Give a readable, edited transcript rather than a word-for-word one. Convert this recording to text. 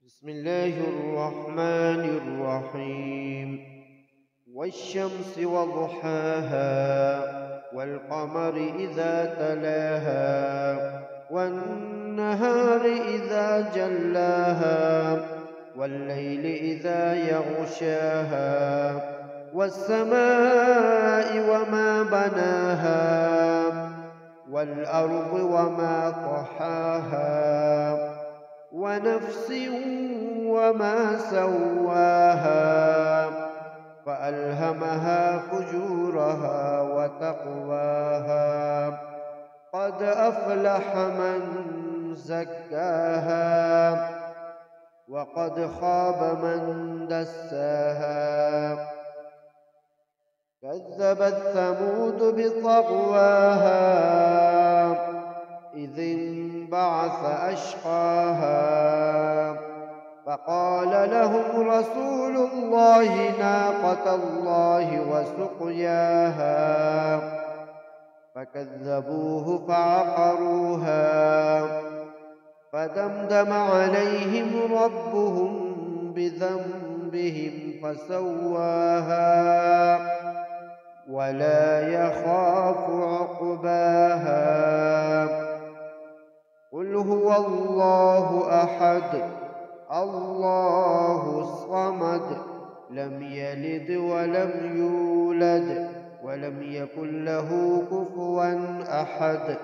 بسم الله الرحمن الرحيم. والشمس وضحاها والقمر إذا تلاها والنهار إذا جلاها والليل إذا يغشاها والسماء وما بناها والأرض وما طحاها ونفس وما سواها فألهمها فجورها وتقواها قد أفلح من زكاها وقد خاب من دساها كذبت ثمود بطغواها إذ انبعث أشقاها فقال لهم رسول الله ناقة الله وسقياها فكذبوه فعقروها فدمدم عليهم ربهم بذنبهم فسواها ولا يخاف عقباها قل هو الله أحد الله الصمد لم يلد ولم يولد ولم يكن له كفوا أحد